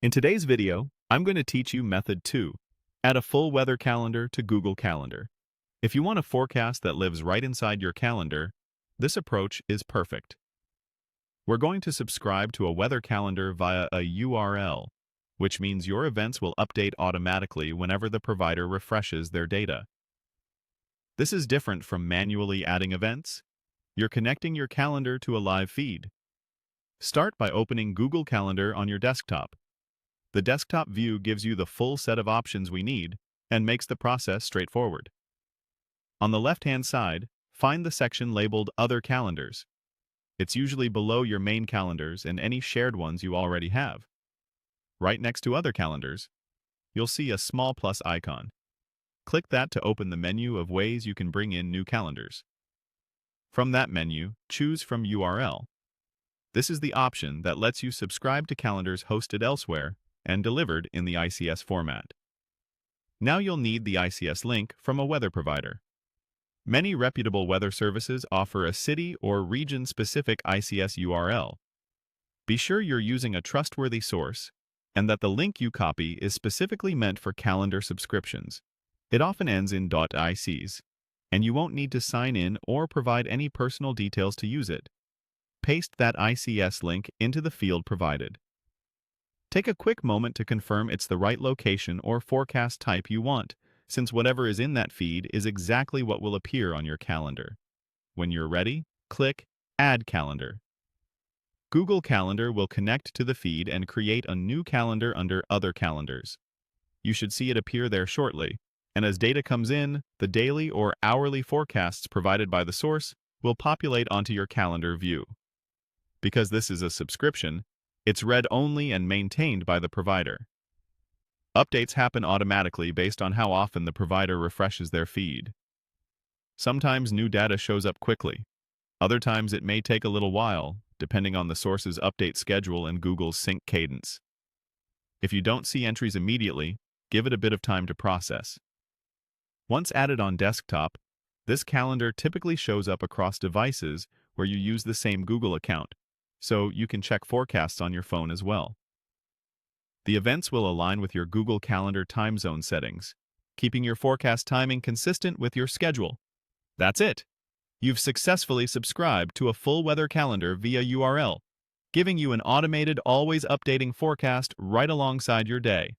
In today's video, I'm going to teach you Method 2. Add a full weather calendar to Google Calendar. If you want a forecast that lives right inside your calendar, this approach is perfect. We're going to subscribe to a weather calendar via a URL, which means your events will update automatically whenever the provider refreshes their data. This is different from manually adding events. You're connecting your calendar to a live feed. Start by opening Google Calendar on your desktop. The desktop view gives you the full set of options we need and makes the process straightforward. On the left-hand side, find the section labeled Other Calendars. It's usually below your main calendars and any shared ones you already have. Right next to Other Calendars, you'll see a small plus icon. Click that to open the menu of ways you can bring in new calendars. From that menu, choose from URL. This is the option that lets you subscribe to calendars hosted elsewhere and delivered in the ICS format. Now you'll need the ICS link from a weather provider. Many reputable weather services offer a city or region-specific ICS URL. Be sure you're using a trustworthy source and that the link you copy is specifically meant for calendar subscriptions. It often ends in .ics, and you won't need to sign in or provide any personal details to use it. Paste that ICS link into the field provided. Take a quick moment to confirm it's the right location or forecast type you want, since whatever is in that feed is exactly what will appear on your calendar. When you're ready, click Add Calendar. Google Calendar will connect to the feed and create a new calendar under Other Calendars. You should see it appear there shortly, and as data comes in, the daily or hourly forecasts provided by the source will populate onto your calendar view. Because this is a subscription, it's read only and maintained by the provider. Updates happen automatically based on how often the provider refreshes their feed. Sometimes new data shows up quickly. Other times it may take a little while, depending on the source's update schedule and Google's sync cadence. If you don't see entries immediately, give it a bit of time to process. Once added on desktop, this calendar typically shows up across devices where you use the same Google account, so you can check forecasts on your phone as well. The events will align with your Google Calendar time zone settings, keeping your forecast timing consistent with your schedule. That's it! You've successfully subscribed to a full weather calendar via URL, giving you an automated, always updating forecast right alongside your day.